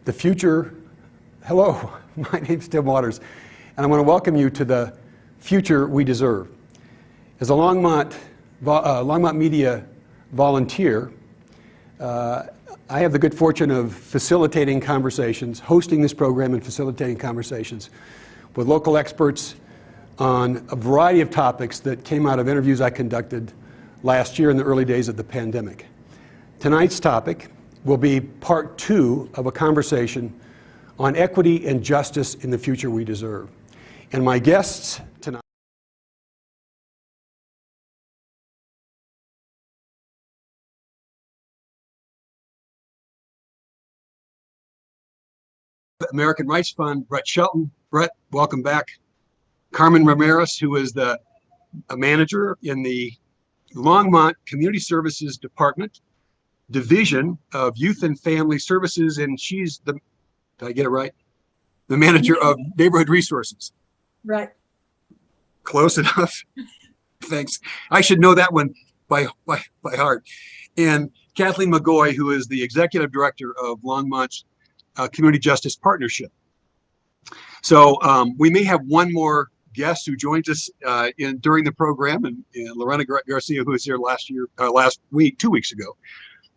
the future. Hello, my name's Tim Waters, and I want to welcome you to the future we deserve. As a Longmont Media volunteer, I have the good fortune of facilitating conversations, hosting this program and facilitating conversations with local experts on a variety of topics that came out of interviews I conducted last year in the early days of the pandemic. Tonight's topic will be part 2 of a conversation on equity and justice in the future we deserve. And my guests tonight American Rights Fund, Brett Shelton. Brett, welcome back. Carmen Ramirez, who is the manager in the Longmont Community Services Department, Division of Youth and Family Services, and she's the, did I get it right? The manager of Neighborhood Resources. Right. Close enough. Thanks. I should know that one by heart. And Kathleen McGoy, who is the executive director of Longmont's Community Justice Partnership. So we may have one more guest who joins us during the program, and Lorena Garcia, who was here last week, 2 weeks ago.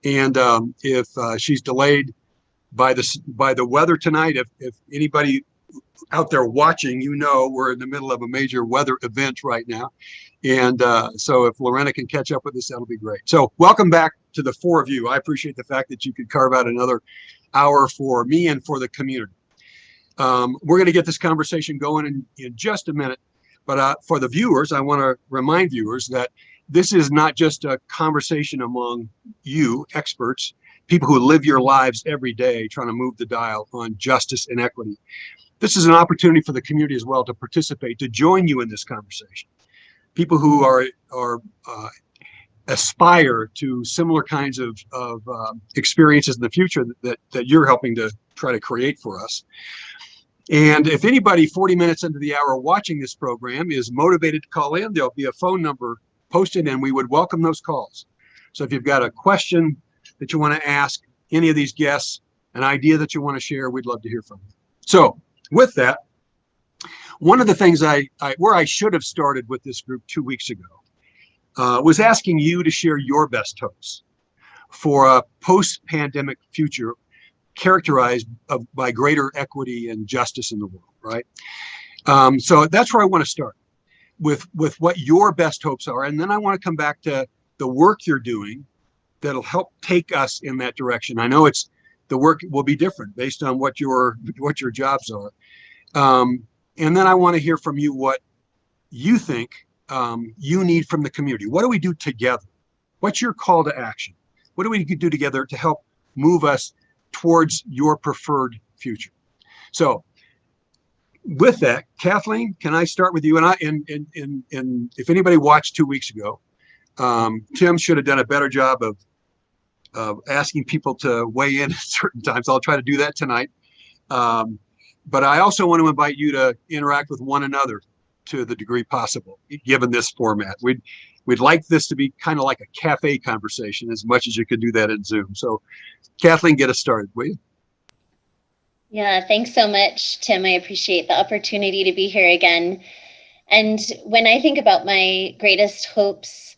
And if she's delayed by the weather tonight, if anybody out there watching, you know we're in the middle of a major weather event right now. And so if Lorena can catch up with us, that'll be great. So welcome back to the 4 of you. I appreciate the fact that you could carve out another hour for me and for the community. We're going to get this conversation going in just a minute. But for the viewers, I want to remind viewers that this is not just a conversation among you experts, people who live your lives every day trying to move the dial on justice and equity. This is an opportunity for the community as well to participate, to join you in this conversation. People who aspire to similar kinds of experiences in the future that you're helping to try to create for us. And if anybody 40 minutes into the hour watching this program is motivated to call in, there'll be a phone number posted and we would welcome those calls. So if you've got a question that you want to ask any of these guests, an idea that you want to share, we'd love to hear from you. So with that, one of the things where I should have started with this group 2 weeks ago was asking you to share your best hopes for a post-pandemic future characterized by greater equity and justice in the world, right? So that's where I want to start with what your best hopes are. And then I want to come back to the work you're doing that'll help take us in that direction. I know the work will be different based on what your jobs are. And then I want to hear from you what you think you need from the community. What do we do together? What's your call to action? What do we do together to help move us towards your preferred future? So with that, Kathleen, can I start with you? And if anybody watched 2 weeks ago, Tim should have done a better job of asking people to weigh in at certain times. I'll try to do that tonight. But I also want to invite you to interact with one another to the degree possible, given this format. We'd like this to be kind of like a cafe conversation as much as you could do that in Zoom. So Kathleen, get us started, will you? Yeah, thanks so much, Tim. I appreciate the opportunity to be here again. And when I think about my greatest hopes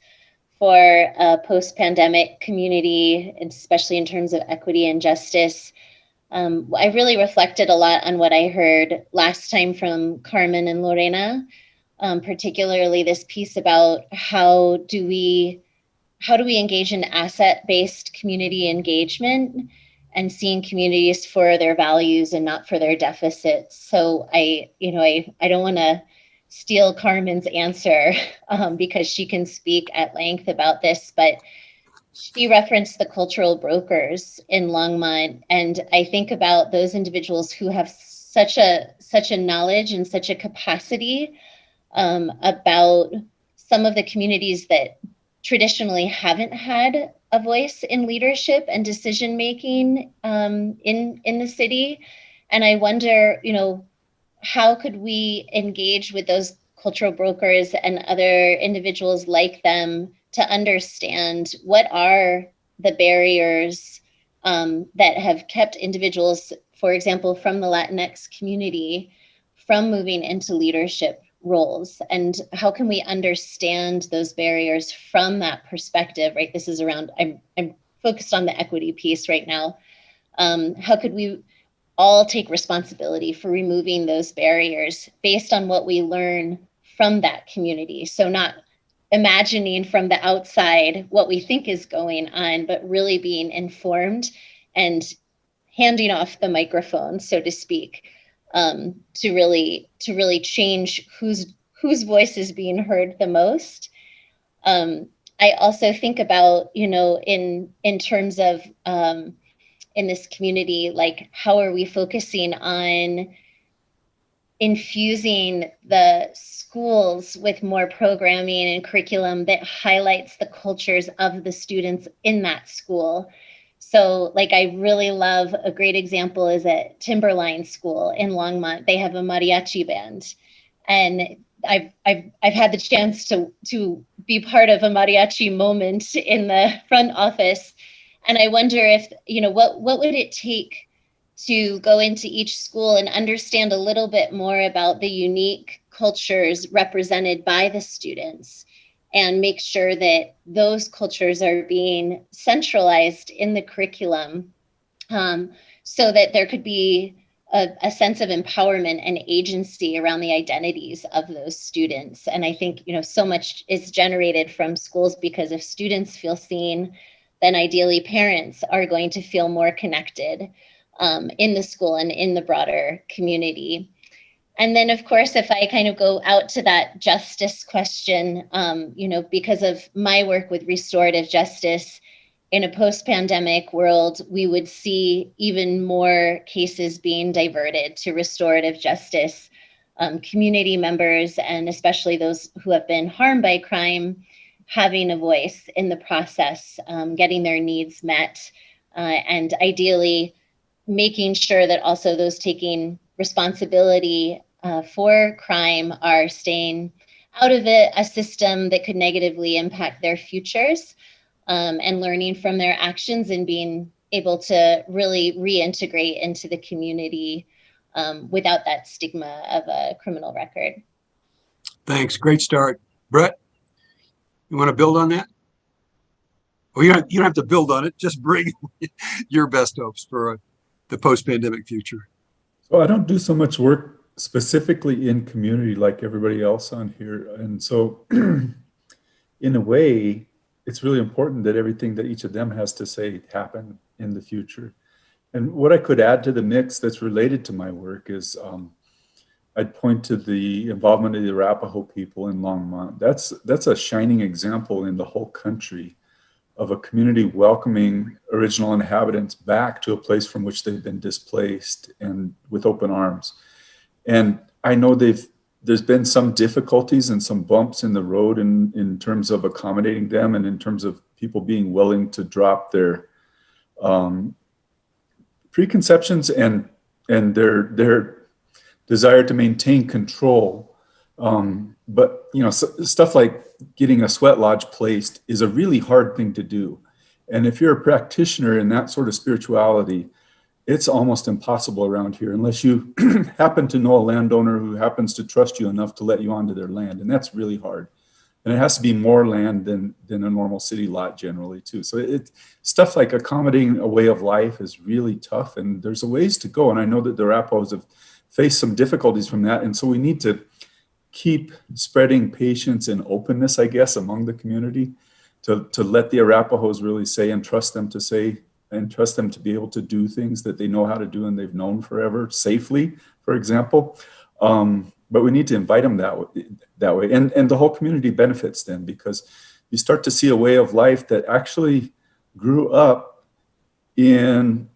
for a post-pandemic community, especially in terms of equity and justice, I really reflected a lot on what I heard last time from Carmen and Lorena, particularly this piece about how do we engage in asset-based community engagement and seeing communities for their values and not for their deficits. So I don't want to steal Carmen's answer because she can speak at length about this, but she referenced the cultural brokers in Longmont, and I think about those individuals who have such a knowledge and such a capacity about some of the communities that traditionally haven't had a voice in leadership and decision making in the city. And I wonder, how could we engage with those cultural brokers and other individuals like them to understand what are the barriers that have kept individuals for example, from the Latinx community, from moving into leadership roles? And how can we understand those barriers from that perspective, right? This is around, I'm focused on the equity piece right now. How could we all take responsibility for removing those barriers based on what we learn from that community? So not imagining from the outside what we think is going on, but really being informed and handing off the microphone, so to speak, to really change whose voice is being heard the most. I also think about, in terms of in this community, like, how are we focusing on infusing the schools with more programming and curriculum that highlights the cultures of the students in that school? So, like, I really love, a great example is at Timberline School in Longmont. They have a mariachi band, and I've had the chance to be part of a mariachi moment in the front office, and I wonder if, what would it take to go into each school and understand a little bit more about the unique cultures represented by the students, and make sure that those cultures are being centralized in the curriculum, so that there could be a sense of empowerment and agency around the identities of those students. And I think, so much is generated from schools, because if students feel seen, then ideally parents are going to feel more connected in the school and in the broader community. And then, of course, if I kind of go out to that justice question, because of my work with restorative justice, in a post-pandemic world, we would see even more cases being diverted to restorative justice. Community members, and especially those who have been harmed by crime, having a voice in the process, getting their needs met, and ideally making sure that also those taking responsibility for crime are staying out of a system that could negatively impact their futures, and learning from their actions and being able to really reintegrate into the community without that stigma of a criminal record. Thanks. Great start. Brett, you want to build on that? Well, you don't have to build on it. Just bring your best hopes for the post-pandemic future. So I don't do so much work specifically in community like everybody else on here. And so in a way, it's really important that everything that each of them has to say happen in the future. And what I could add to the mix that's related to my work is I'd point to the involvement of the Arapaho people in Longmont. That's a shining example in the whole country of a community welcoming original inhabitants back to a place from which they've been displaced, and with open arms. And I know there's been some difficulties and some bumps in the road in terms of accommodating them, and in terms of people being willing to drop their preconceptions and their desire to maintain control. But stuff like getting a sweat lodge placed is a really hard thing to do. And if you're a practitioner in that sort of spirituality, it's almost impossible around here unless you happen to know a landowner who happens to trust you enough to let you onto their land. And that's really hard. And it has to be more land than a normal city lot generally too. So stuff like accommodating a way of life is really tough, and there's a ways to go. And I know that the Arapahos have faced some difficulties from that. And so we need to keep spreading patience and openness, I guess, among the community to let the Arapahos really say, and trust them to say, and trust them to be able to do things that they know how to do and they've known forever, safely, for example. But we need to invite them that way. And the whole community benefits then, because you start to see a way of life that actually grew up in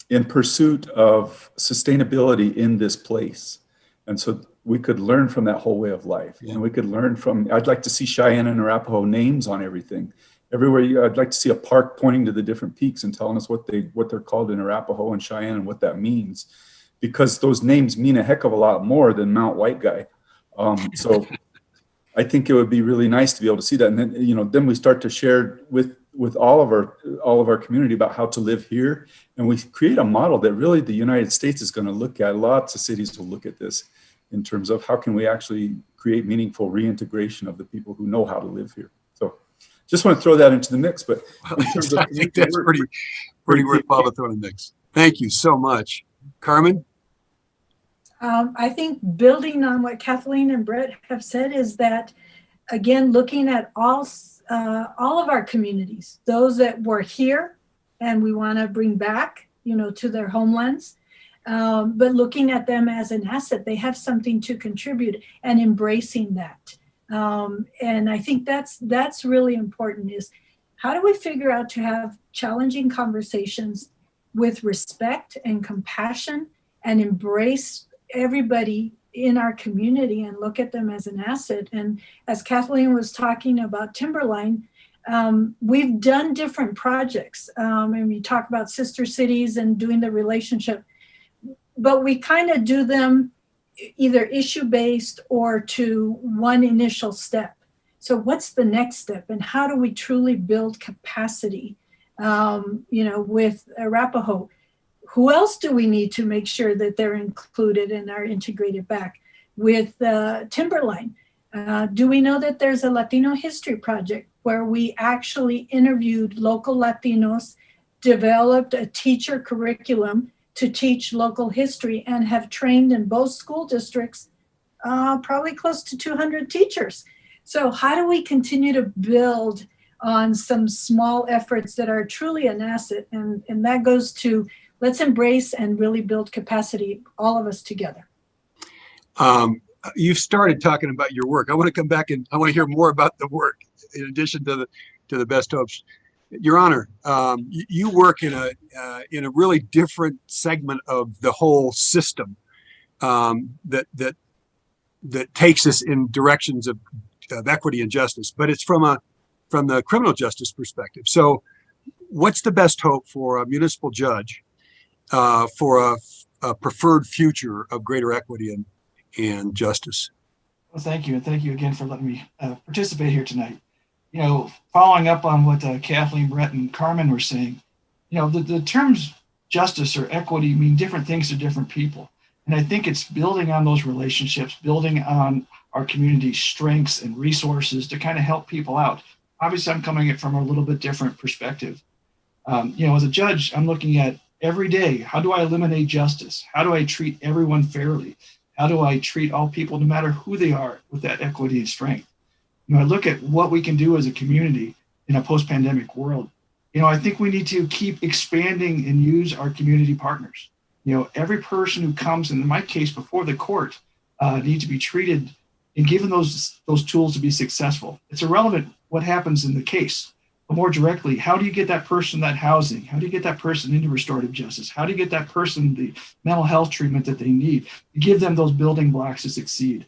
pursuit of sustainability in this place. And so we could learn from that whole way of life. And we could learn from, I'd like to see Cheyenne and Arapaho names on everything. Everywhere, I'd like to see a park pointing to the different peaks and telling us what they're called in Arapaho and Cheyenne and what that means, because those names mean a heck of a lot more than Mount White Guy. So I think it would be really nice to be able to see that. And then, you know, then we start to share with all of our community about how to live here. And we create a model that really the United States is going to look at. Lots of cities will look at this in terms of how can we actually create meaningful reintegration of the people who know how to live here. So just want to throw that into the mix. But in terms of I think that's pretty worthwhile to throw in the mix. Thank you so much. Carmen? I think building on what Kathleen and Brett have said is that, again, looking at all of our communities, those that were here and we want to bring back, you know, to their homelands, but looking at them as an asset, they have something to contribute and embracing that. And I think that's really important, is how do we figure out to have challenging conversations with respect and compassion and embrace everybody in our community and look at them as an asset. And as Kathleen was talking about Timberline, we've done different projects, and we talk about sister cities and doing the relationship, but we kind of do them either issue-based or to one initial step. So what's the next step, and how do we truly build capacity, you know, with Arapaho? Who else do we need to make sure that they're included and are integrated back? With Timberline, do we know that there's a Latino history project where we actually interviewed local Latinos, developed a teacher curriculum to teach local history, and have trained in both school districts probably close to 200 teachers? So how do we continue to build on some small efforts that are truly an asset? And that goes to, let's embrace and really build capacity, all of us together. You've started talking about your work. I want to come back and I want to hear more about the work in addition to the best hopes. Your Honor, you work in a really different segment of the whole system that takes us in directions of equity and justice, but it's from the criminal justice perspective. So, what's the best hope for a municipal judge for a preferred future of greater equity and justice? Well, thank you. And thank you again for letting me participate here tonight. You know, following up on what Kathleen, Brett, and Carmen were saying, you know, the terms justice or equity mean different things to different people. And I think it's building on those relationships, building on our community's strengths and resources to kind of help people out. Obviously, I'm coming at it from a little bit different perspective. You know, as a judge, I'm looking at every day, how do I eliminate justice? How do I treat everyone fairly? How do I treat all people, no matter who they are, with that equity and strength? You know, I look at what we can do as a community in a post-pandemic world. You know, I think we need to keep expanding and use our community partners. You know, every person who comes, and in my case, before the court, needs to be treated and given those tools to be successful. It's irrelevant what happens in the case, but more directly, how do you get that person that housing? How do you get that person into restorative justice? How do you get that person the mental health treatment that they need? You give them those building blocks to succeed.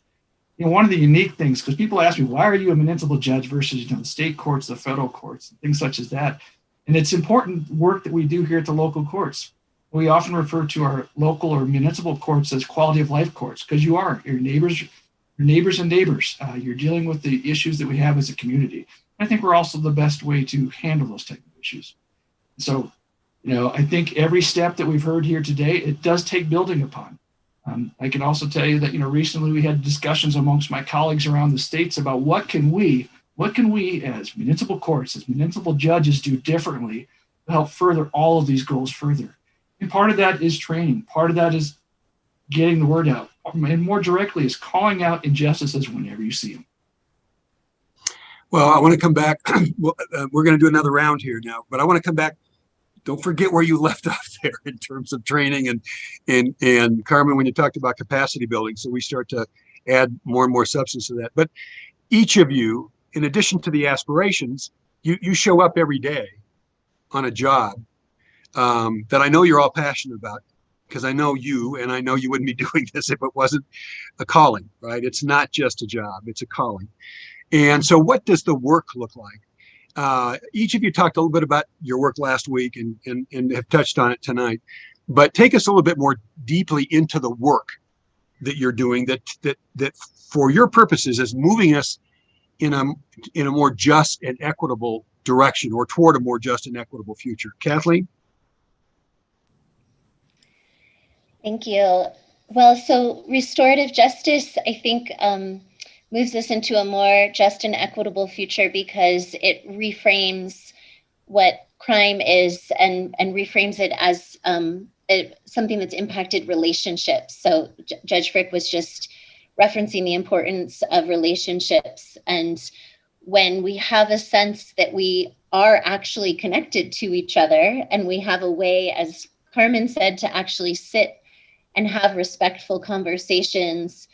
You know, one of the unique things, because people ask me, why are you a municipal judge versus, you know, the state courts, the federal courts, things such as that? And it's important work that we do here at the local courts. We often refer to our local or municipal courts as quality of life courts, because you are your neighbors and neighbors. You're dealing with the issues that we have as a community. I think we're also the best way to handle those type of issues. So, you know, I think every step that we've heard here today, it does take building upon. I can also tell you that, you know, recently we had discussions amongst my colleagues around the states about what can we as municipal courts, as municipal judges do differently to help further all of these goals further. And part of that is training. Part of that is getting the word out. And more directly is calling out injustices whenever you see them. Well, I want to come back. We're going to do another round here now, but I want to come back. Don't forget where you left off there in terms of training and Carmen, when you talked about capacity building. So we start to add more and more substance to that. But each of you, in addition to the aspirations, you show up every day on a job that I know you're all passionate about, because I know you, and I know you wouldn't be doing this if it wasn't a calling, right? It's not just a job, it's a calling. And so what does the work look like? Each of you talked a little bit about your work last week and have touched on it tonight, but take us a little bit more deeply into the work that you're doing that for your purposes is moving us in a more just and equitable direction, or toward a more just and equitable future. Kathleen? Thank you. Well, so restorative justice, I think, moves us into a more just and equitable future because it reframes what crime is and reframes it as something that's impacted relationships. So Judge Frick was just referencing the importance of relationships. And when we have a sense that we are actually connected to each other, and we have a way, as Carmen said, to actually sit and have respectful conversations,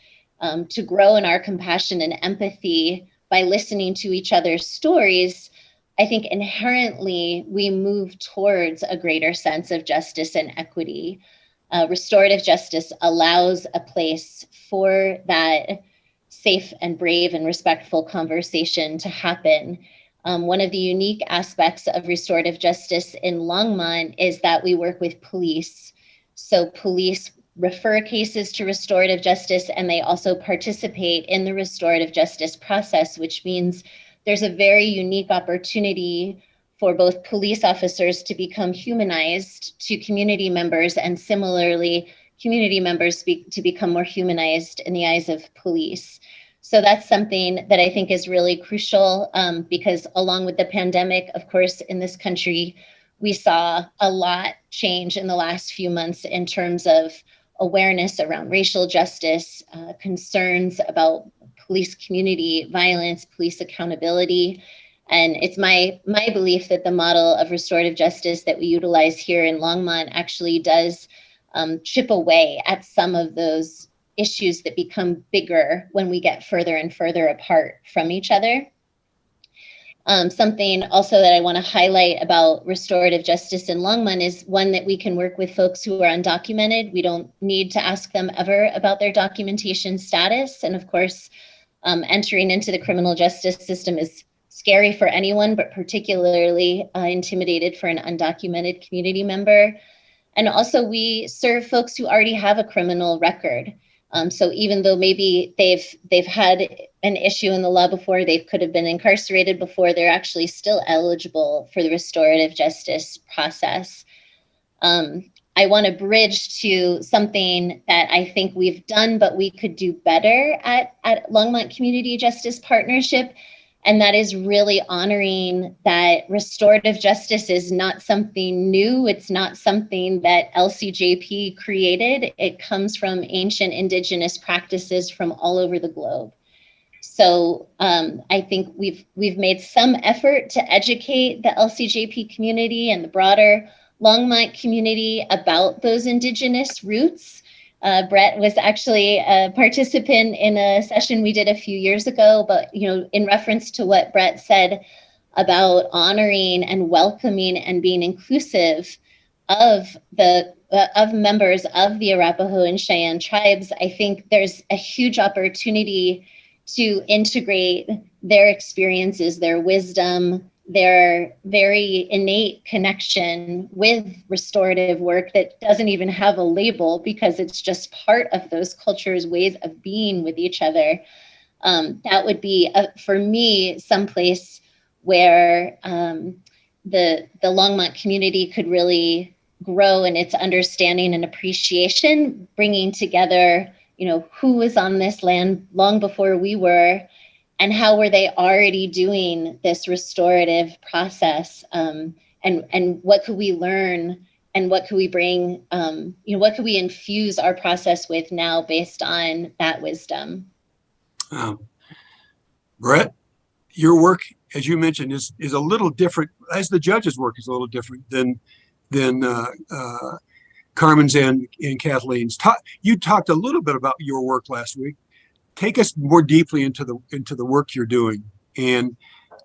to grow in our compassion and empathy by listening to each other's stories, I think inherently we move towards a greater sense of justice and equity. Restorative justice allows a place for that safe and brave and respectful conversation to happen. One of the unique aspects of restorative justice in Longmont is that we work with police. So police refer cases to restorative justice, and they also participate in the restorative justice process, which means there's a very unique opportunity for both police officers to become humanized to community members, and similarly, community members to become more humanized in the eyes of police. So that's something that I think is really crucial, because along with the pandemic, of course, in this country, we saw a lot change in the last few months in terms of awareness around racial justice, concerns about police community violence, police accountability. And it's my belief that the model of restorative justice that we utilize here in Longmont actually does chip away at some of those issues that become bigger when we get further and further apart from each other. Something also that I want to highlight about restorative justice in Longmont is one that we can work with folks who are undocumented. We don't need to ask them ever about their documentation status. And of course, entering into the criminal justice system is scary for anyone, but particularly intimidated for an undocumented community member. And also we serve folks who already have a criminal record. So even though maybe they've had an issue in the law before, they could have been incarcerated before, they're actually still eligible for the restorative justice process. I want to bridge to something that I think we've done, but we could do better at Longmont Community Justice Partnership. And that is really honoring that restorative justice is not something new. It's not something that LCJP created. It comes from ancient indigenous practices from all over the globe. So I think we've made some effort to educate the LCJP community and the broader Longmont community about those indigenous roots. Brett was actually a participant in a session we did a few years ago, but in reference to what Brett said about honoring and welcoming and being inclusive of members of the Arapaho and Cheyenne tribes, I think there's a huge opportunity to integrate their experiences, their wisdom, their very innate connection with restorative work that doesn't even have a label because it's just part of those cultures' ways of being with each other. That would be, for me, someplace where the Longmont community could really grow in its understanding and appreciation, bringing together, who was on this land long before we were, and how were they already doing this restorative process, and what could we learn, and what could we bring, what could we infuse our process with now based on that wisdom? Brett, your work, as you mentioned, is a little different, as the judge's work is a little different than Carmen's and Kathleen's. You talked a little bit about your work last week. Take us more deeply into the work you're doing and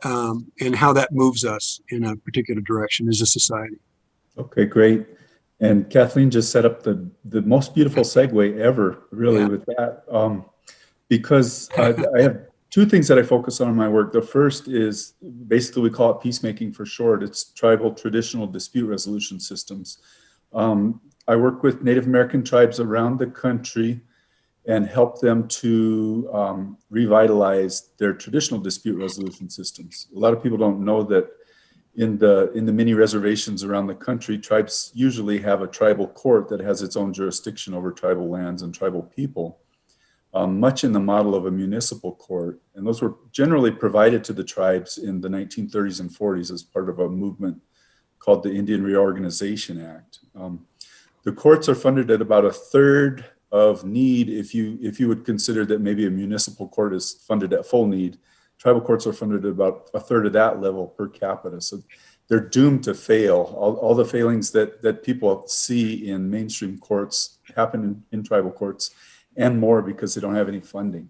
how that moves us in a particular direction as a society. Okay, great. And Kathleen just set up the most beautiful segue ever, really, with that. Because I have two things that I focus on in my work. The first is basically, we call it peacemaking for short. It's tribal traditional dispute resolution systems. I work with Native American tribes around the country, and help them to revitalize their traditional dispute resolution systems. A lot of people don't know that in the many reservations around the country, tribes usually have a tribal court that has its own jurisdiction over tribal lands and tribal people, much in the model of a municipal court. And those were generally provided to the tribes in the 1930s and 40s as part of a movement called the Indian Reorganization Act. The courts are funded at about a third of need if you would consider that maybe a municipal court is funded at full need. Tribal courts are funded at about a third of that level per capita. So they're doomed to fail. All the failings that people see in mainstream courts happen in tribal courts and more because they don't have any funding.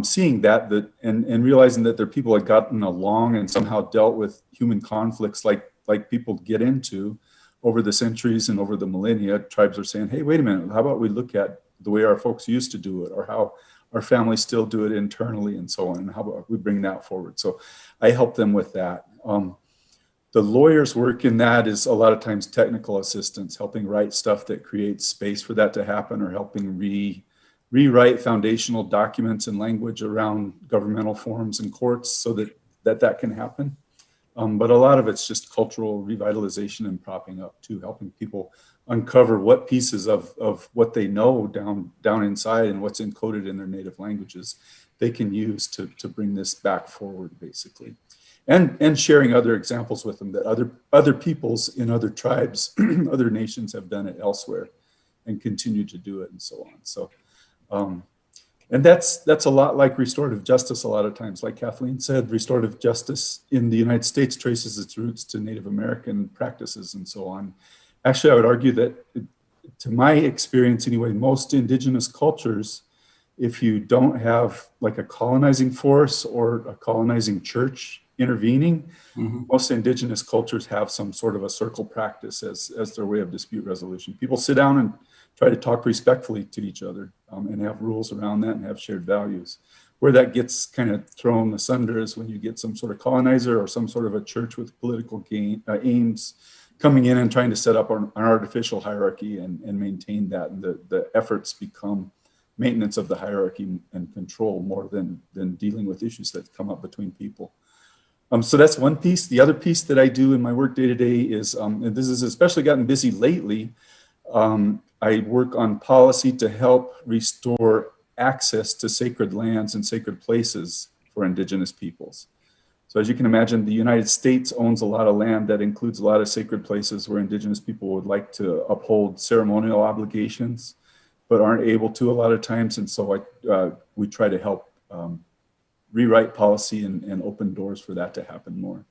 Seeing that and realizing that their people had gotten along and somehow dealt with human conflicts like people get into over the centuries and over the millennia, tribes are saying, hey, wait a minute, how about we look at the way our folks used to do it, or how our families still do it internally and so on, and how about we bring that forward? So I help them with that. The lawyers' work in that is a lot of times technical assistance, helping write stuff that creates space for that to happen, or helping rewrite foundational documents and language around governmental forms and courts so that can happen. But a lot of it's just cultural revitalization and propping up too, helping people uncover what pieces of what they know down inside and what's encoded in their native languages they can use to bring this back forward, basically. And sharing other examples with them that other peoples in other tribes, other nations have done it elsewhere and continue to do it and so on. So, and that's a lot like restorative justice a lot of times. Like Kathleen said, restorative justice in the United States traces its roots to Native American practices and so on. Actually, I would argue that, to my experience anyway, most indigenous cultures, if you don't have like a colonizing force or a colonizing church intervening, most indigenous cultures have some sort of a circle practice as their way of dispute resolution. People sit down and try to talk respectfully to each other and have rules around that and have shared values. Where that gets kind of thrown asunder is when you get some sort of colonizer or some sort of a church with political aims coming in and trying to set up an artificial hierarchy and maintain that. And the efforts become maintenance of the hierarchy and control more than dealing with issues that come up between people. So that's one piece. The other piece that I do in my work day to day is, and this has especially gotten busy lately, I work on policy to help restore access to sacred lands and sacred places for indigenous peoples. So as you can imagine, the United States owns a lot of land that includes a lot of sacred places where indigenous people would like to uphold ceremonial obligations, but aren't able to a lot of times. And so we try to help rewrite policy and open doors for that to happen more.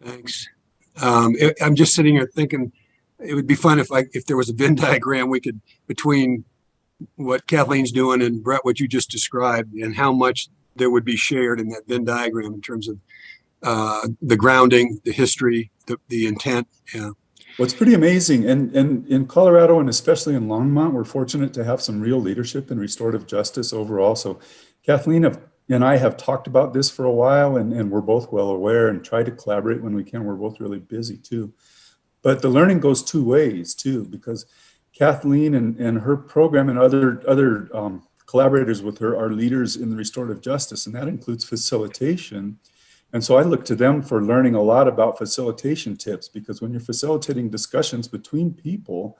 Thanks. I'm just sitting here thinking it would be fun if there was a Venn diagram we could, between what Kathleen's doing and Brett, what you just described, and how much there would be shared in that Venn diagram in terms of the grounding, the history, the intent. Yeah. Well, it's pretty amazing. And in Colorado, and especially in Longmont, we're fortunate to have some real leadership in restorative justice overall. So Kathleen and I have talked about this for a while, and we're both well aware and try to collaborate when we can. We're both really busy too. But the learning goes two ways too, because Kathleen and her program and other collaborators with her are leaders in the restorative justice, and that includes facilitation. And so I look to them for learning a lot about facilitation tips, because when you're facilitating discussions between people,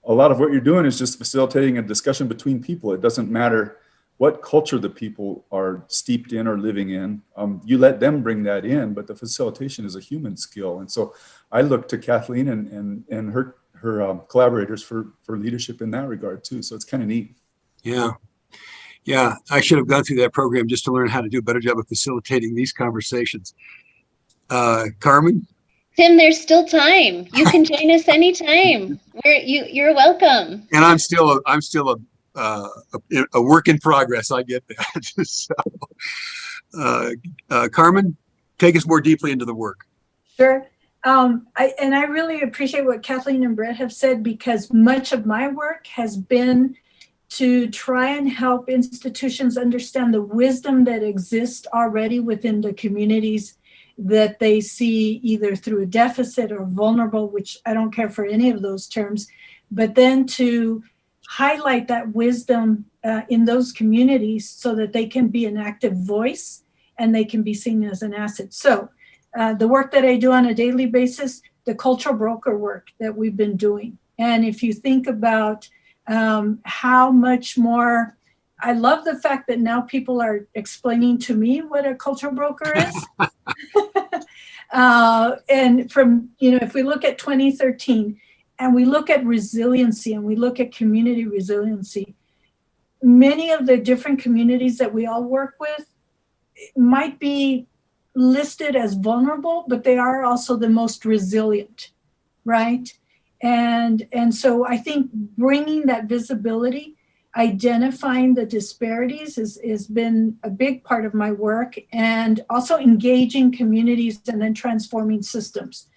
a lot of what you're doing is just facilitating a discussion between people. It doesn't matter what culture the people are steeped in or living in. You let them bring that in, but the facilitation is a human skill. And so I look to Kathleen and her collaborators for leadership in that regard too. So it's kind of neat. Yeah. Yeah, I should have gone through that program just to learn how to do a better job of facilitating these conversations. Carmen? Tim, there's still time. You can join us anytime. You're welcome. And I'm still a work in progress. I get that. So, Carmen, take us more deeply into the work. Sure. I really appreciate what Kathleen and Brett have said, because much of my work has been to try and help institutions understand the wisdom that exists already within the communities that they see either through a deficit or vulnerable, which I don't care for any of those terms, but then to highlight that wisdom in those communities so that they can be an active voice and they can be seen as an asset. So the work that I do on a daily basis, the cultural broker work that we've been doing. And if you think about how much more, I love the fact that now people are explaining to me what a cultural broker is. And from, if we look at 2013 and we look at resiliency and we look at community resiliency, many of the different communities that we all work with might be listed as vulnerable, but they are also the most resilient, right? And so I think bringing that visibility, identifying the disparities has been a big part of my work, and also engaging communities and then transforming systems.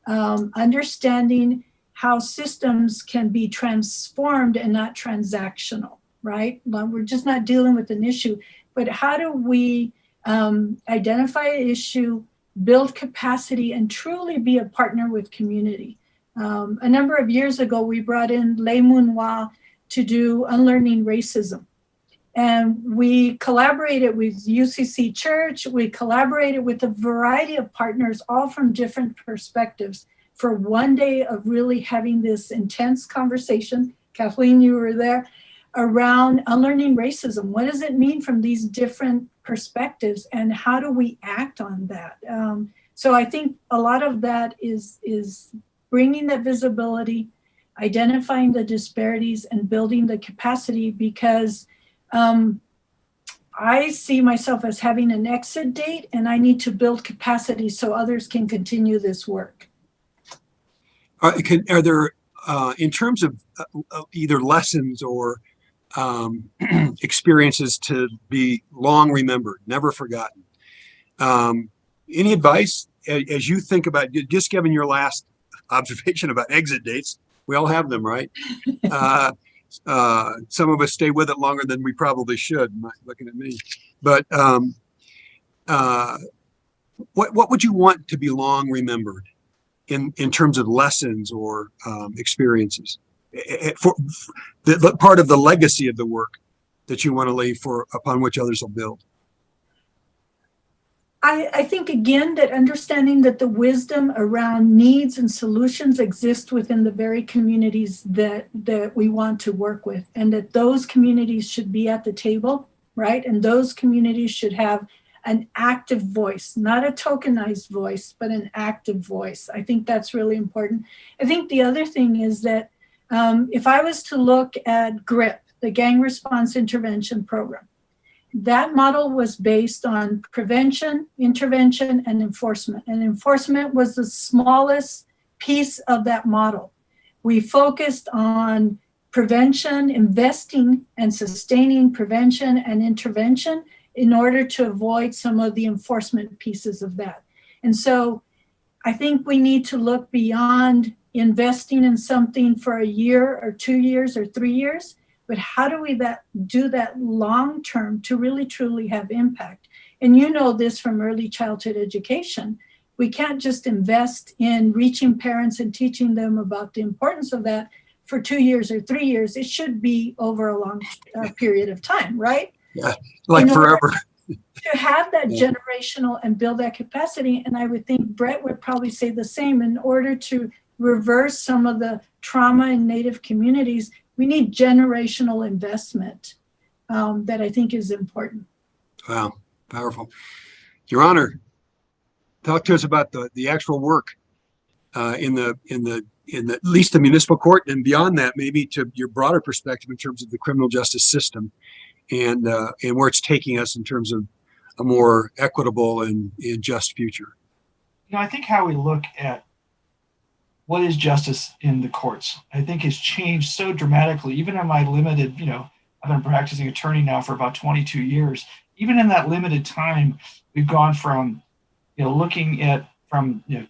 Understanding how systems can be transformed and not transactional, right? Well, we're just not dealing with an issue, but how do we identify an issue, build capacity, and truly be a partner with community? A number of years ago, we brought in Lei Mun-Wah to do Unlearning Racism. And we collaborated with UCC Church. We collaborated with a variety of partners, all from different perspectives, for one day of really having this intense conversation. Kathleen, you were there, around unlearning racism. What does it mean from these different perspectives, and how do we act on that? So I think a lot of that is bringing that visibility, identifying the disparities, and building the capacity, because I see myself as having an exit date, and I need to build capacity so others can continue this work. Are there, in terms of either lessons or experiences to be long remembered, never forgotten, any advice as you think about, just given your last observation about exit dates? We all have them, right? Some of us stay with it longer than we probably should, looking at me. But what would you want to be long remembered in terms of lessons or experiences, for the part of the legacy of the work that you want to leave for, upon which others will build? I think, again, that understanding that the wisdom around needs and solutions exist within the very communities that we want to work with, and that those communities should be at the table, right? And those communities should have an active voice, not a tokenized voice, but an active voice. I think that's really important. I think the other thing is that if I was to look at GRIP, the Gang Response Intervention Program, that model was based on prevention, intervention, and enforcement. And enforcement was the smallest piece of that model. We focused on prevention, investing and sustaining prevention and intervention in order to avoid some of the enforcement pieces of that. And so I think we need to look beyond investing in something for a year or 2 years or 3 years, but how do we do that long term to really truly have impact? And you know this from early childhood education. We can't just invest in reaching parents and teaching them about the importance of that for 2 years or 3 years. It should be over a long period of time, right? Yeah, like forever. To have that generational and build that capacity. And I would think Brett would probably say the same. In order to reverse some of the trauma in Native communities, we need generational investment that I think is important. Wow, powerful. Your Honor, talk to us about the actual work in at least the municipal court, and beyond that, maybe to your broader perspective in terms of the criminal justice system, and where it's taking us in terms of a more equitable and just future. I think how we look at what is justice in the courts, I think has changed so dramatically. Even in my limited, I've been practicing attorney now for about 22 years. Even in that limited time, we've gone from, looking at from a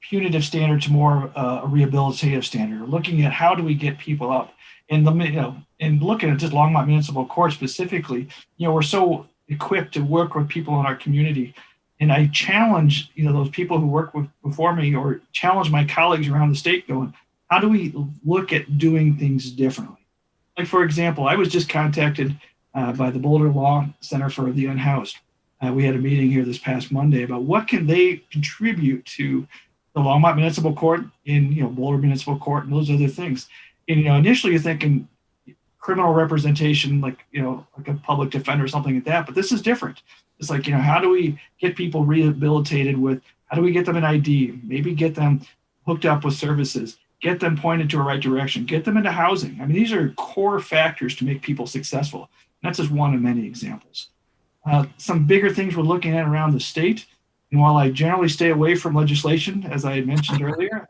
punitive standard to more a rehabilitative standard, looking at how do we get people out. And and looking at just Longmont Municipal Court specifically, we're so equipped to work with people in our community. And I challenge, those people who work before me, or challenge my colleagues around the state, going, how do we look at doing things differently? Like, for example, I was just contacted by the Boulder Law Center for the Unhoused. We had a meeting here this past Monday about what can they contribute to the Longmont Municipal Court in, Boulder Municipal Court and those other things. And, initially you're thinking criminal representation, like a public defender or something like that. But this is different. It's like, how do we get people rehabilitated with, how do we get them an ID, maybe get them hooked up with services, get them pointed to a right direction, get them into housing. I mean, these are core factors to make people successful. And that's just one of many examples. Some bigger things we're looking at around the state. And while I generally stay away from legislation, as I had mentioned earlier,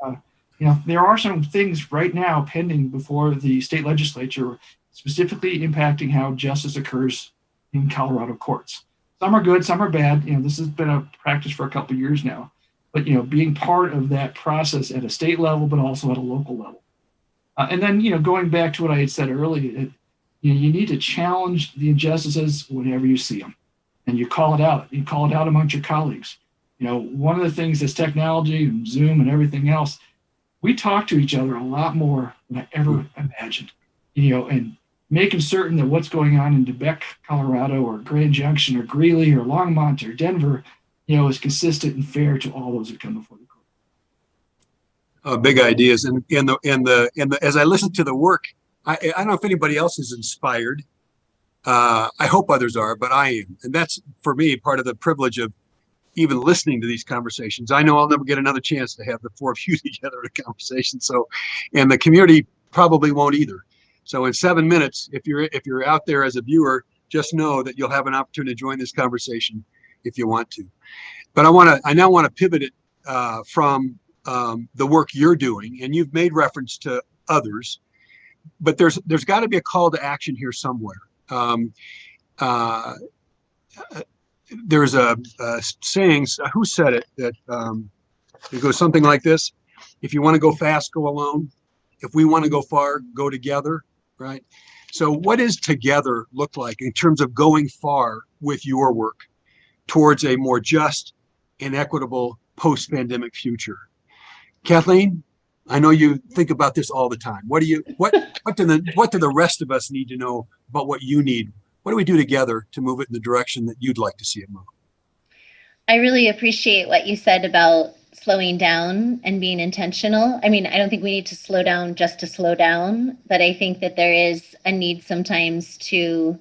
there are some things right now pending before the state legislature, specifically impacting how justice occurs in Colorado courts. Some are good, some are bad. This has been a practice for a couple of years now. But being part of that process at a state level, but also at a local level. And then going back to what I had said earlier, you need to challenge the injustices whenever you see them, and you call it out. You call it out amongst your colleagues. One of the things is technology and Zoom and everything else. We talk to each other a lot more than I ever imagined. And making certain that what's going on in Quebec, Colorado, or Grand Junction, or Greeley, or Longmont, or Denver, is consistent and fair to all those that come before the court. Big ideas, and as I listen to the work, I don't know if anybody else is inspired. I hope others are, but I am, and that's for me part of the privilege of even listening to these conversations. I know I'll never get another chance to have the four of you together in a conversation. So, and the community probably won't either. So, in 7 minutes, if you're out there as a viewer, just know that you'll have an opportunity to join this conversation if you want to. But I now want to pivot it from the work you're doing, and you've made reference to others, but there's got to be a call to action here somewhere. There's a saying, who said it, that it goes something like this: if you want to go fast, go alone. If we want to go far, go together, right? So what does together look like in terms of going far with your work towards a more just and equitable post-pandemic future? Kathleen, I know you think about this all the time. What do the rest of us need to know about what you need? What do we do together to move it in the direction that you'd like to see it move? I really appreciate what you said about slowing down and being intentional. I mean, I don't think we need to slow down just to slow down, but I think that there is a need sometimes to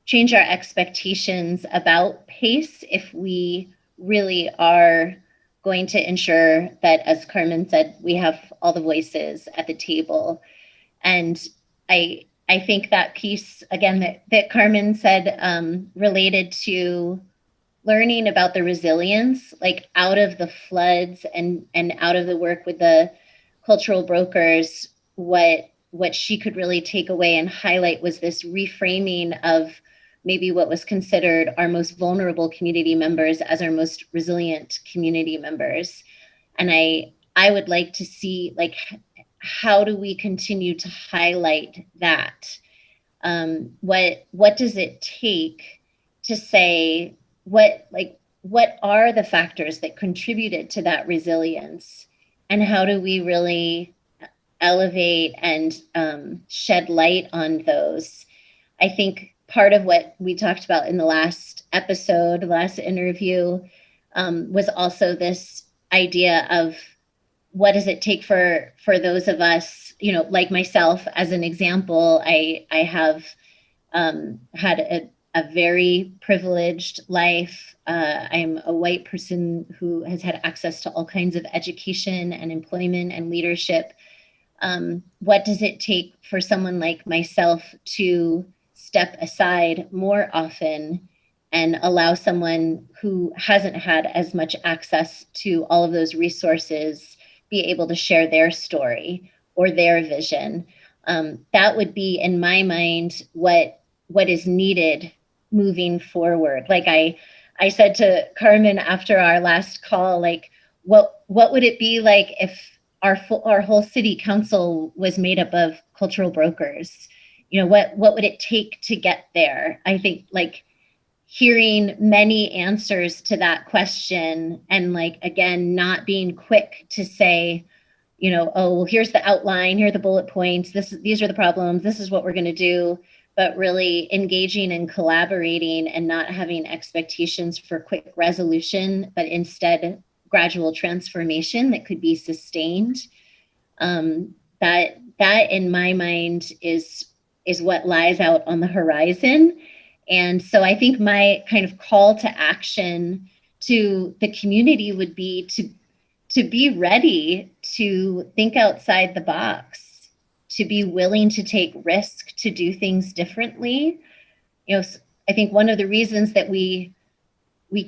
change our expectations about pace if we really are going to ensure that, as Carmen said, we have all the voices at the table. And I think that piece, again, that Carmen said related to learning about the resilience, like out of the floods and out of the work with the cultural brokers, what she could really take away and highlight was this reframing of maybe what was considered our most vulnerable community members as our most resilient community members. And I would like to see, like, how do we continue to highlight that? What does it take to say, what are the factors that contributed to that resilience? And how do we really elevate and shed light on those? I think part of what we talked about in the last episode, the last interview, was also this idea of what does it take for those of us, like myself, as an example. I have had a very privileged life. I'm a white person who has had access to all kinds of education and employment and leadership. What does it take for someone like myself to step aside more often and allow someone who hasn't had as much access to all of those resources be able to share their story or their vision? That would be, in my mind, what is needed moving forward. Like I said to Carmen after our last call, like, what would it be like if our whole city council was made up of cultural brokers? What would it take to get there? I think, like, hearing many answers to that question and, like, again, not being quick to say, you know, oh, well, here's the outline, here are the bullet points, these are the problems, this is what we're going to do, but really engaging and collaborating and not having expectations for quick resolution, but instead gradual transformation that could be sustained. That in my mind is what lies out on the horizon. And so I think my kind of call to action to the community would be to be ready to think outside the box, to be willing to take risk, to do things differently. You know, I think one of the reasons that we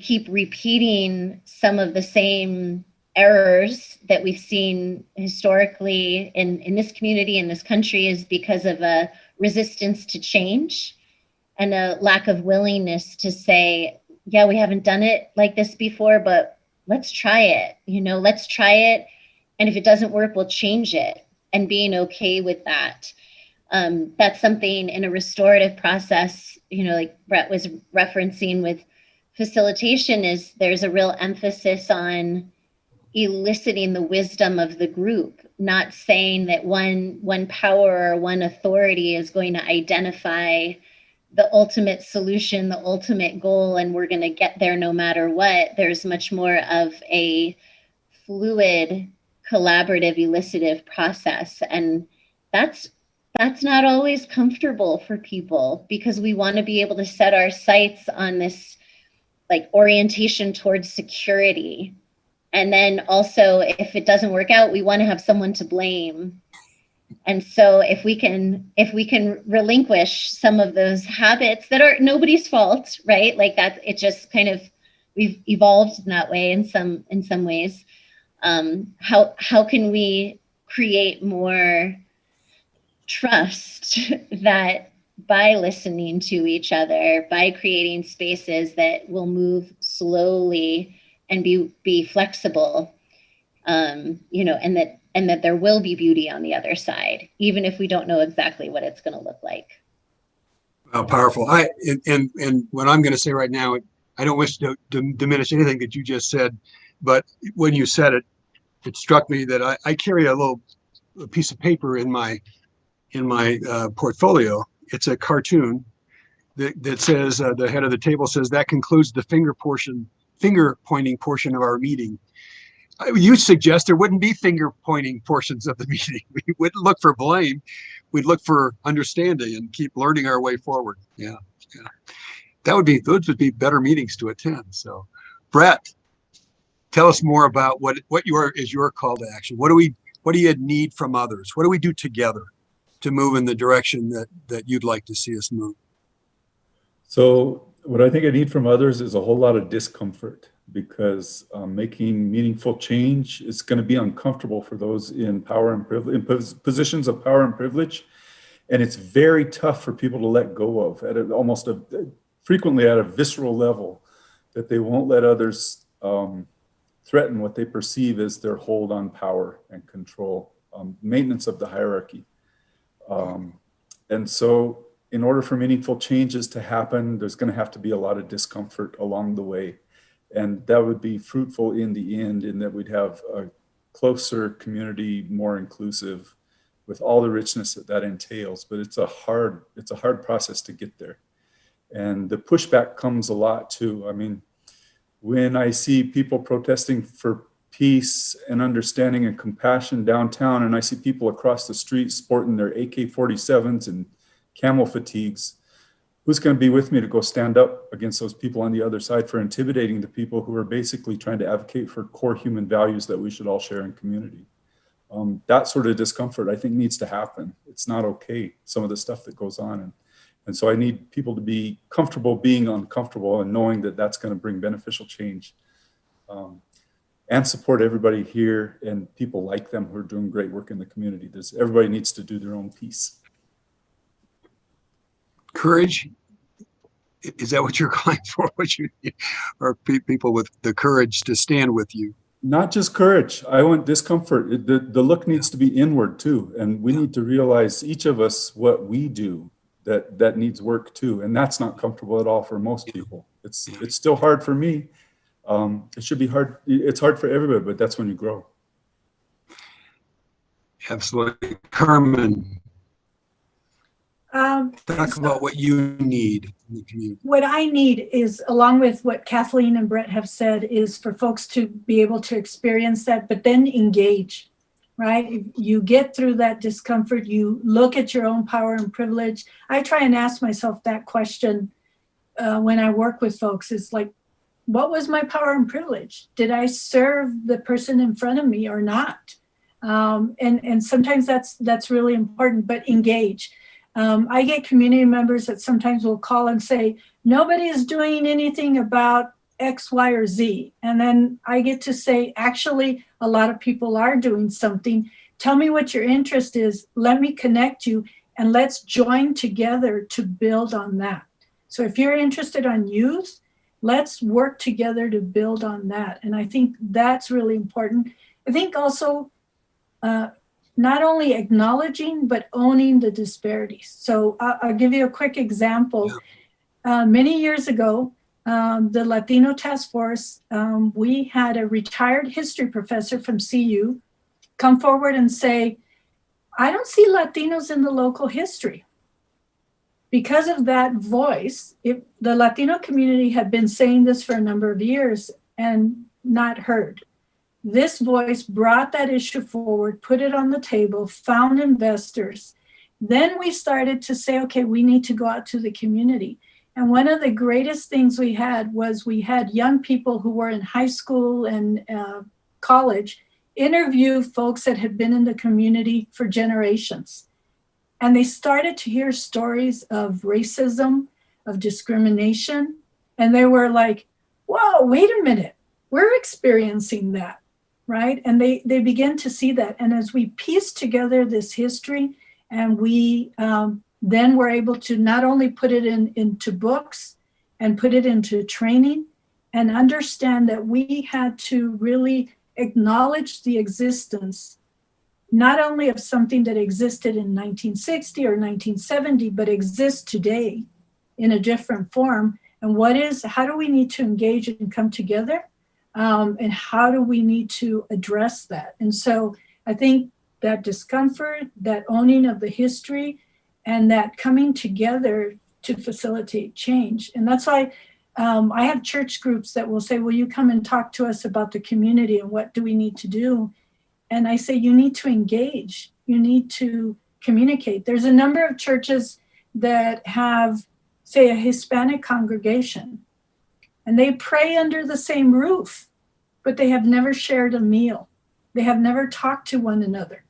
keep repeating some of the same errors that we've seen historically in this community, in this country, is because of a resistance to change and a lack of willingness to say, yeah, we haven't done it like this before, but let's try it. You know, let's try it. And if it doesn't work, we'll change it, and being okay with that. That's something in a restorative process, you know, like Brett was referencing with facilitation, is there's a real emphasis on eliciting the wisdom of the group, not saying that one power or one authority is going to identify the ultimate solution, the ultimate goal, and we're going to get there no matter what. There's much more of a fluid, collaborative, elicitive process. And that's not always comfortable for people, because we want to be able to set our sights on this like orientation towards security. And then also, if it doesn't work out, we want to have someone to blame. And so if we can relinquish some of those habits that are nobody's fault, right? Like that, it just kind of, we've evolved in that way in some ways. How can we create more trust that by listening to each other, by creating spaces that will move slowly and be flexible, you know, and that there will be beauty on the other side, even if we don't know exactly what it's going to look like. Wow, powerful. And what I'm going to say right now, I don't wish to diminish anything that you just said, but when you said it, it struck me that I carry a piece of paper in my portfolio. It's a cartoon that says, the head of the table says, that concludes the finger pointing portion of our meeting. You suggest there wouldn't be finger pointing portions of the meeting. We wouldn't look for blame. We'd look for understanding and keep learning our way forward. Yeah. Those would be better meetings to attend. So, Brett, tell us more about what is your call to action. What do you need from others? What do we do together to move in the direction that you'd like to see us move? So what I think I need from others is a whole lot of discomfort, because making meaningful change is going to be uncomfortable for those in power and privilege, in positions of power and privilege. And it's very tough for people to let go of frequently at a visceral level, that they won't let others threaten what they perceive as their hold on power and control, maintenance of the hierarchy. And so in order for meaningful changes to happen, there's going to have to be a lot of discomfort along the way. And that would be fruitful in the end, in that we'd have a closer community, more inclusive, with all the richness that entails. But it's a hard process to get there. And the pushback comes a lot too. I mean, when I see people protesting for peace and understanding and compassion downtown, and I see people across the street sporting their AK-47s and camel fatigues, who's going to be with me to go stand up against those people on the other side for intimidating the people who are basically trying to advocate for core human values that we should all share in community? That sort of discomfort, I think, needs to happen. It's not okay, some of the stuff that goes on. And so I need people to be comfortable being uncomfortable and knowing that that's going to bring beneficial change. And support everybody here and people like them who are doing great work in the community. Everybody needs to do their own piece. Courage, is that what you're calling for? Or people with the courage to stand with you? Not just courage. I want discomfort. The look needs to be inward too. And we need to realize, each of us, what we do that needs work too. And that's not comfortable at all for most people. It's still hard for me. It should be hard. It's hard for everybody, but that's when you grow. Absolutely. Carmen, talk So about what you need in the community. what I need is, along with what Kathleen and Brett have said, is for folks to be able to experience that, but then engage, right? If you get through that discomfort, you look at your own power and privilege. I try and ask myself that question when I work with folks. It's like, what was my power and privilege? Did I serve the person in front of me or not? And sometimes that's really important, but engage. I get community members that sometimes will call and say, nobody is doing anything about X, Y, or Z. And then I get to say, actually, a lot of people are doing something. Tell me what your interest is. Let me connect you, and let's join together to build on that. So if you're interested on youth, let's work together to build on that. And I think that's really important. I think also, not only acknowledging, but owning the disparities. So I'll give you a quick example. Many years ago, the Latino Task Force, we had a retired history professor from CU come forward and say, I don't see Latinos in the local history. Because of that voice, the Latino community had been saying this for a number of years and not heard. This voice brought that issue forward, put it on the table, found investors. Then we started to say, okay, we need to go out to the community. And one of the greatest things we had was we had young people who were in high school and college interview folks that had been in the community for generations. And they started to hear stories of racism, of discrimination. And they were like, whoa, wait a minute, we're experiencing that. Right? And they begin to see that. And as we piece together this history, and we then were able to not only put it into books and put it into training, and understand that we had to really acknowledge the existence, not only of something that existed in 1960 or 1970, but exists today in a different form. And how do we need to engage and come together? And how do we need to address that? And so I think that discomfort, that owning of the history, and that coming together to facilitate change. And that's why I have church groups that will say, will you come and talk to us about the community and what do we need to do? And I say, you need to engage. You need to communicate. There's a number of churches that have, say, a Hispanic congregation, and they pray under the same roof, but they have never shared a meal. They have never talked to one another.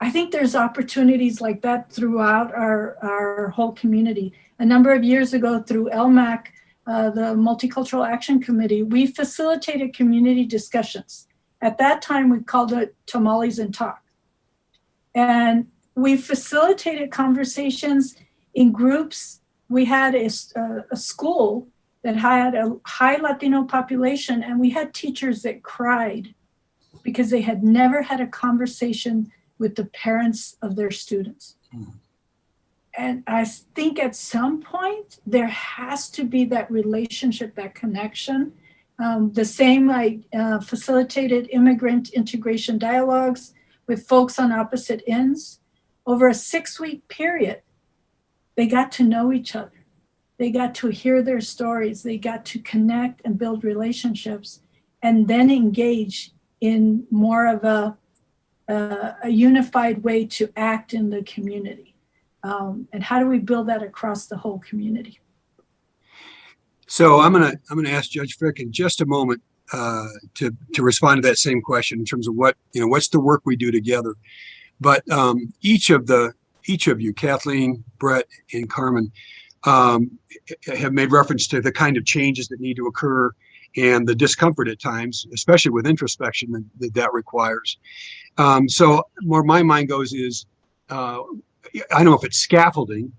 I think there's opportunities like that throughout our whole community. A number of years ago through LMAC, the Multicultural Action Committee, we facilitated community discussions. At that time, we called it Tamales and Talk. And we facilitated conversations in groups. We had a school that had a high Latino population, and we had teachers that cried because they had never had a conversation with the parents of their students. And I think at some point, there has to be that relationship, that connection. The same, I facilitated immigrant integration dialogues with folks on opposite ends. Over a 6-week period, they got to know each other. They got to hear their stories. They got to connect and build relationships, and then engage in more of a unified way to act in the community. And how do we build that across the whole community? So I'm gonna ask Judge Frick in just a moment to respond to that same question in terms of what's the work we do together. But each of you, Kathleen, Brett, and Carmen, have made reference to the kind of changes that need to occur and the discomfort at times, especially with introspection that requires. So where my mind goes is, I don't know if it's scaffolding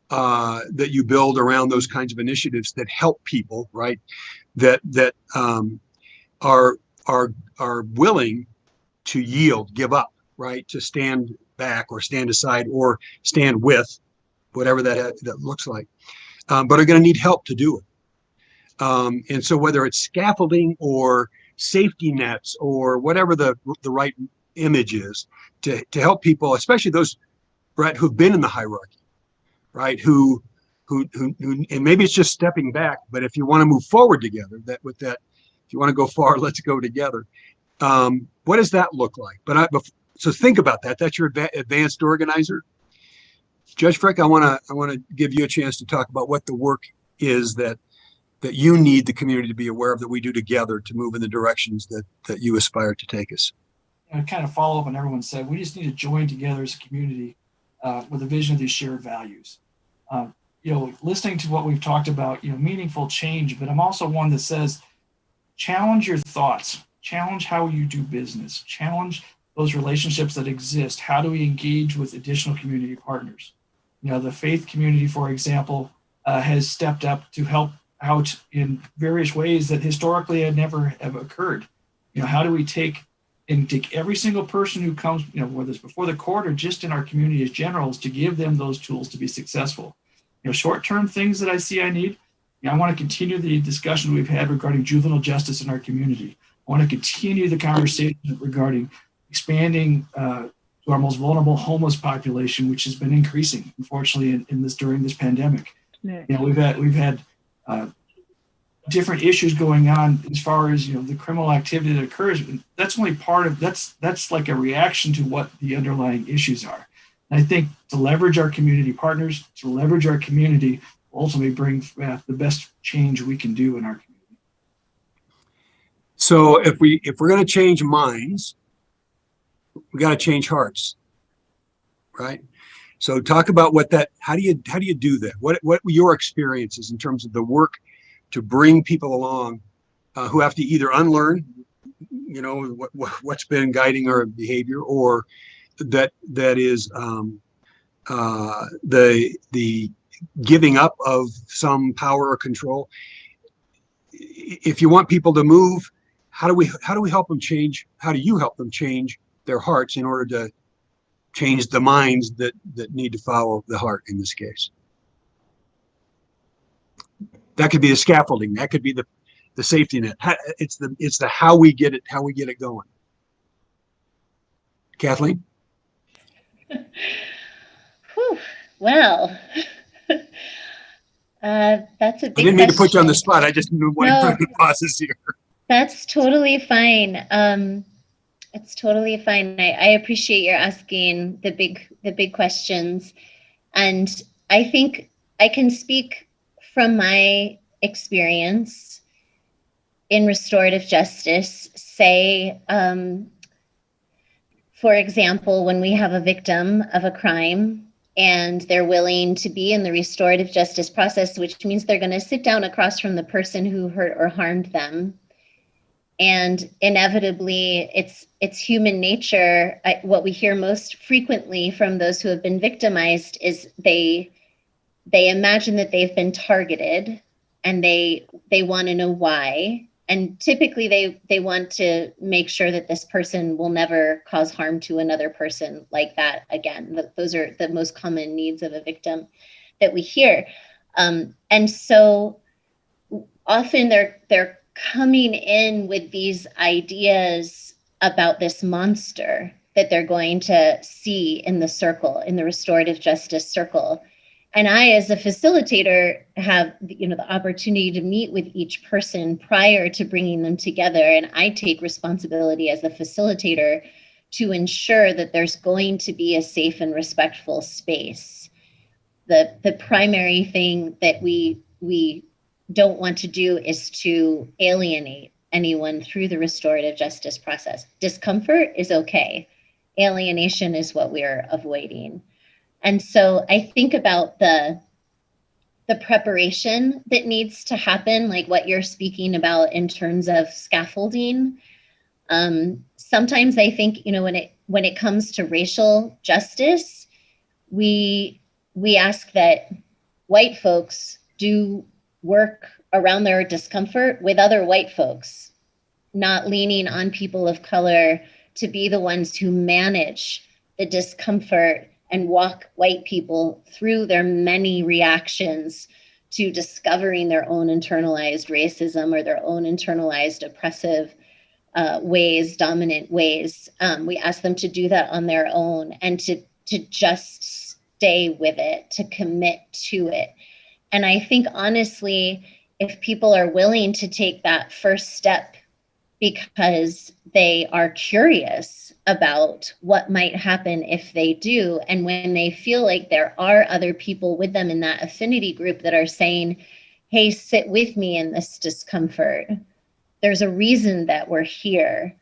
that you build around those kinds of initiatives that help people, right? That are willing to yield, give up, right? To stand back or stand aside or stand with, whatever that looks like, but are going to need help to do it. And so whether it's scaffolding or safety nets or whatever the right image is to help people, especially those, Brett, who've been in the hierarchy, right? Who, and maybe it's just stepping back, but if you want to move forward together, if you want to go far, let's go together. What does that look like? So think about that. That's your advanced organizer. Judge Frick, I want to give you a chance to talk about what the work is that you need the community to be aware of, that we do together to move in the directions that you aspire to take us. I kind of follow up on everyone said, we just need to join together as a community with a vision of these shared values. Listening to what we've talked about, meaningful change, but I'm also one that says, challenge your thoughts, challenge how you do business, challenge those relationships that exist. How do we engage with additional community partners? The faith community, for example, has stepped up to help out in various ways that historically had never have occurred. How do we take every single person who comes, whether it's before the court or just in our community as generals, to give them those tools to be successful. Short-term things that I see I need. I want to continue the discussion we've had regarding juvenile justice in our community. I want to continue the conversation regarding expanding to our most vulnerable homeless population, which has been increasing, unfortunately, during this pandemic. Yeah. We've had different issues going on as far as the criminal activity that occurs. That's only part of that's like a reaction to what the underlying issues are. And I think to leverage our community partners, to leverage our community, will ultimately bring the best change we can do in our community. So if we're going to change minds, we got to change hearts, right? So talk about how do you do that? What were your experiences in terms of the work to bring people along who have to either unlearn, what's been guiding our behavior, or that is the giving up of some power or control. If you want people to move, how do we help them change? How do you help them change their hearts in order to change the minds that need to follow the heart in this case? That could be the scaffolding. That could be the safety net. It's the how we get it going. Kathleen? Whew. Well, that's a big I didn't mean to put you on the question. spot. I just wanted to put the process here. That's totally fine. It's totally fine. I appreciate your asking the big questions. And I think I can speak from my experience in restorative justice. Say, for example, when we have a victim of a crime and they're willing to be in the restorative justice process, which means they're going to sit down across from the person who hurt or harmed them. And inevitably, it's human nature. What we hear most frequently from those who have been victimized is they imagine that they've been targeted, and they want to know why. And typically, they want to make sure that this person will never cause harm to another person like that again. Those are the most common needs of a victim that we hear. And so often they're coming in with these ideas about this monster that they're going to see in the circle, in the restorative justice circle. And I, as a facilitator, have the opportunity to meet with each person prior to bringing them together. And I take responsibility as a facilitator to ensure that there's going to be a safe and respectful space. The primary thing that we don't want to do is to alienate anyone through the restorative justice process. Discomfort is okay. Alienation is what we're avoiding. And so I think about the preparation that needs to happen, like what you're speaking about in terms of scaffolding. Sometimes I think, when it comes to racial justice, we ask that white folks do work around their discomfort with other white folks, not leaning on people of color to be the ones who manage the discomfort and walk white people through their many reactions to discovering their own internalized racism or their own internalized oppressive ways, dominant ways. We ask them to do that on their own and to just stay with it, to commit to it. And I think honestly, if people are willing to take that first step because they are curious about what might happen if they do, and when they feel like there are other people with them in that affinity group that are saying, hey, sit with me in this discomfort. There's a reason that we're here.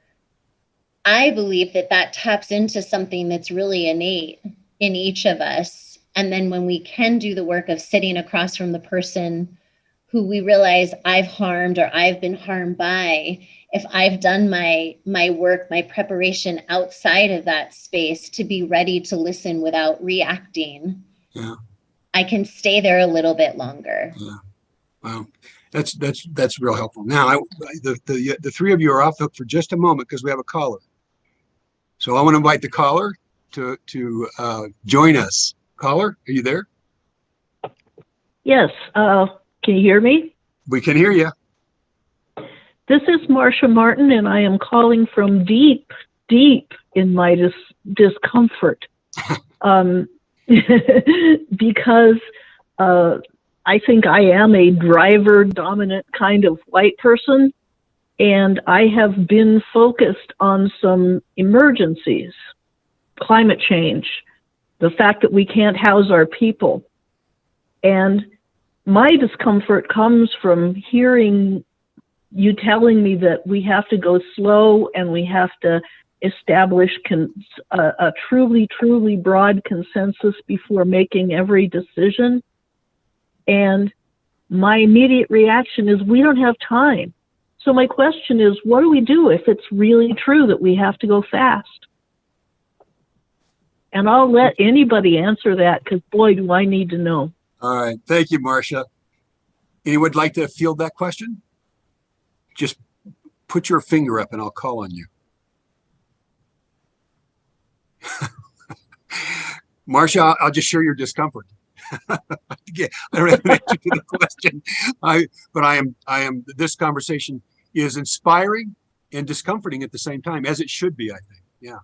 I believe that that taps into something that's really innate in each of us. And then when we can do the work of sitting across from the person who we realize I've harmed or I've been harmed by, if I've done my work, my preparation outside of that space to be ready to listen without reacting, Yeah. I can stay there a little bit longer. Yeah. Wow. That's real helpful. Now, the three of you are off the hook for just a moment because we have a caller. So I want to invite the caller to join us. Caller, are you there? Yes. Can you hear me? We can hear you. This is Marcia Martin, and I am calling from deep, deep in my discomfort. Because I think I am a driver dominant kind of white person, and I have been focused on some emergencies, climate change, the fact that we can't house our people. And my discomfort comes from hearing you telling me that we have to go slow and we have to establish a truly, truly broad consensus before making every decision. And my immediate reaction is we don't have time. So my question is, what do we do if it's really true that we have to go fast? And I'll let anybody answer that because boy, do I need to know. All right. Thank you, Marcia. Anyone like to field that question? Just put your finger up and I'll call on you. Marcia, I'll just share your discomfort. Again, I don't have an answer to the question. This conversation is inspiring and discomforting at the same time, as it should be, I think. Yeah.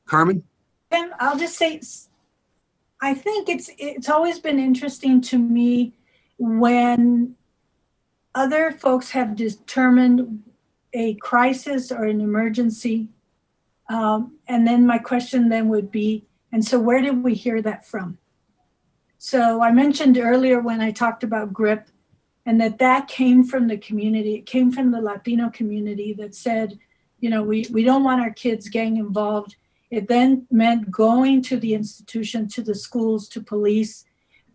Carmen? And I'll just say, I think it's always been interesting to me when other folks have determined a crisis or an emergency. And then my question then would be, and so where did we hear that from? So I mentioned earlier when I talked about GRIP and that came from the community. It came from the Latino community that said, you know, we don't want our kids gang involved. It then meant going to the institution, to the schools, to police.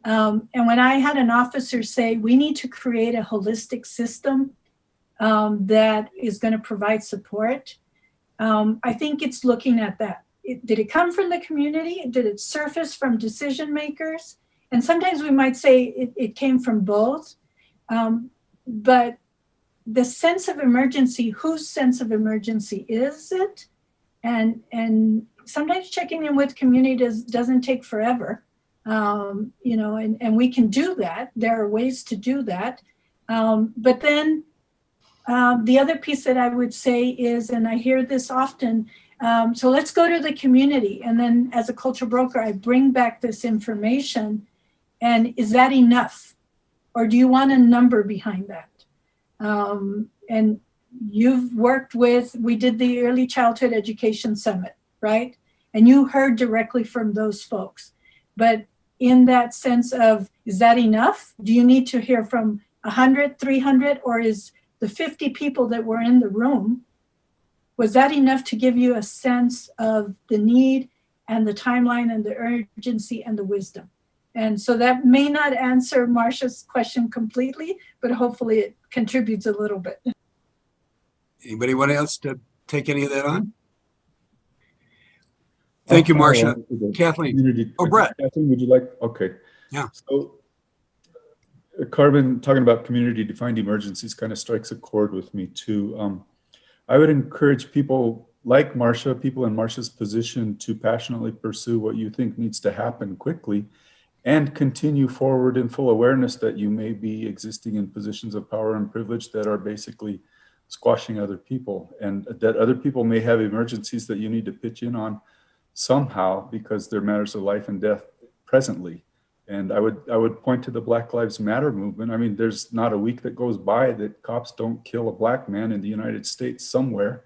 And when I had an officer say, we need to create a holistic system that is going to provide support, I think it's looking at that. Did it come from the community? Did it surface from decision makers? And sometimes we might say it came from both. But the sense of emergency, whose sense of emergency is it? And sometimes checking in with community doesn't take forever, you know, and we can do that. There are ways to do that. But then the other piece that I would say is, and I hear this often, so let's go to the community. And then as a culture broker, I bring back this information. And is that enough? Or do you want a number behind that? And you've worked with, we did the Early Childhood Education Summit, right? And you heard directly from those folks. But in that sense of, is that enough? Do you need to hear from 100, 300, or is the 50 people that were in the room, was that enough to give you a sense of the need and the timeline and the urgency and the wisdom? And so that may not answer Marcia's question completely, but hopefully it contributes a little bit. Anybody want else to take any of that on? Thank you, Marcia. Kathleen. Oh, Brett. Kathleen, would you like? Okay. Yeah. So, Carmen, talking about community-defined emergencies kind of strikes a chord with me too. I would encourage people like Marcia, people in Marcia's position, to passionately pursue what you think needs to happen quickly and continue forward in full awareness that you may be existing in positions of power and privilege that are basically squashing other people, and that other people may have emergencies that you need to pitch in on somehow because they're matters of life and death presently. And I would point to the Black Lives Matter movement. I mean, there's not a week that goes by that cops don't kill a black man in the United States somewhere.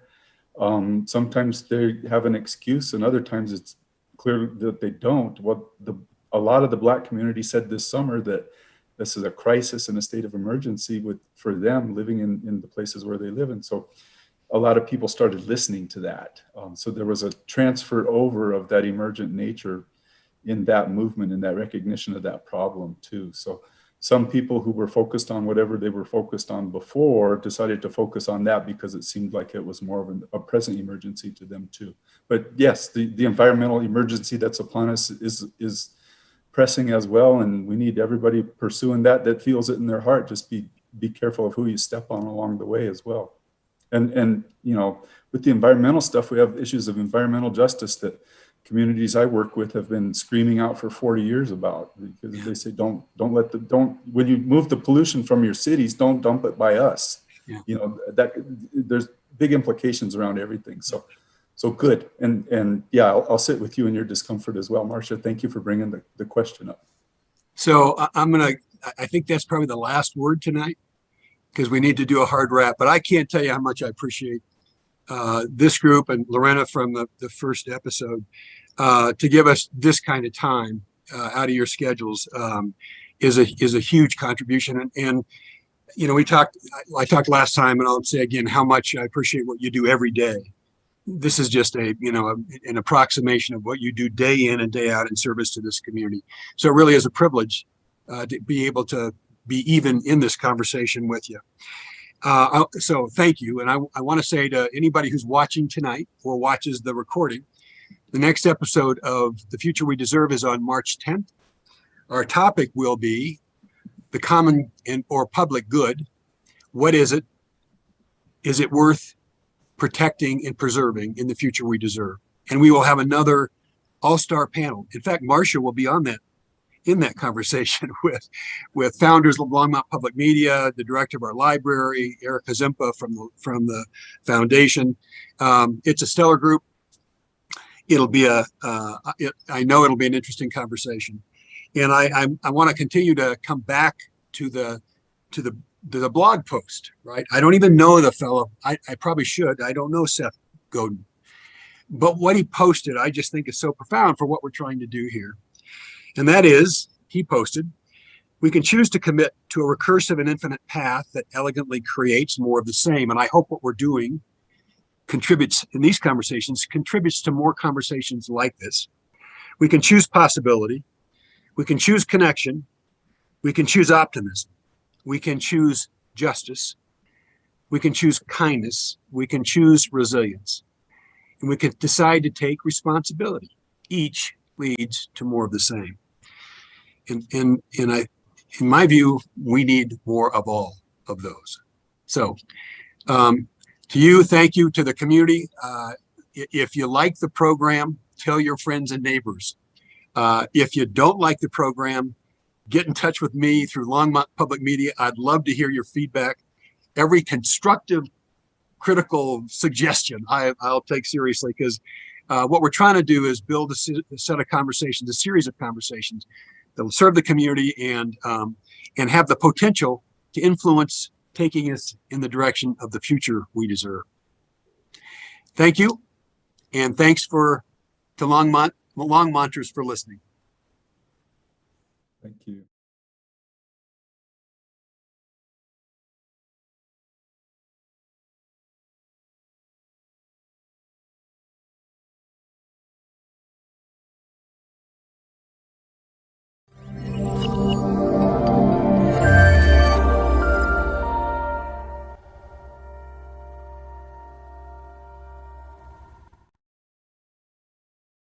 Sometimes they have an excuse, and other times it's clear that they don't. A lot of the black community said this summer that this is a crisis and a state of emergency for them living in the places where they live. And so a lot of people started listening to that. So there was a transfer over of that emergent nature in that movement and that recognition of that problem too. So some people who were focused on whatever they were focused on before decided to focus on that because it seemed like it was more of a present emergency to them too. But yes, the environmental emergency that's upon us is pressing as well, and we need everybody pursuing that feels it in their heart. Just be careful of who you step on along the way as well. And you know, with the environmental stuff, we have issues of environmental justice that communities I work with have been screaming out for 40 years about, because they say, don't when you move the pollution from your cities, don't dump it by us. Yeah. You know, that there's big implications around everything. So good. And yeah, I'll sit with you in your discomfort as well. Marcia, thank you for bringing the question up. So I think that's probably the last word tonight, because we need to do a hard wrap, but I can't tell you how much I appreciate this group and Lorena from the first episode to give us this kind of time out of your schedules is a huge contribution. And you know, I talked last time, and I'll say again how much I appreciate what you do every day. This is just an approximation of what you do day in and day out in service to this community. So it really is a privilege to be able to be even in this conversation with you. So thank you. And I want to say to anybody who's watching tonight or watches the recording, the next episode of The Future We Deserve is on March 10th. Our topic will be the common or public good. What is it? Is it worth protecting and preserving in the future we deserve? And we will have another all-star panel. In fact, Marcia will be on that in that conversation with founders of Longmont Public Media, the director of our library, Erica Zimpa from the foundation. It's a stellar group. It'll be I know it'll be an interesting conversation. And I want to continue to come back to the blog post, right? I don't even know the fellow. I probably should. I don't know Seth Godin. But what he posted, I just think is so profound for what we're trying to do here. And that is, he posted, we can choose to commit to a recursive and infinite path that elegantly creates more of the same. And I hope what we're doing contributes in these conversations, contributes to more conversations like this. We can choose possibility. We can choose connection. We can choose optimism. We can choose justice. We can choose kindness. We can choose resilience. And we can decide to take responsibility. Each leads to more of the same. And in my view, we need more of all of those. So to you, thank you. To the community. If you like the program, tell your friends and neighbors. If you don't like the program, get in touch with me through Longmont Public Media. I'd love to hear your feedback. Every constructive, critical suggestion I'll take seriously, because what we're trying to do is build a set of conversations, a series of conversations that will serve the community and have the potential to influence taking us in the direction of the future we deserve. Thank you, and thanks to Longmonters for listening. Thank you.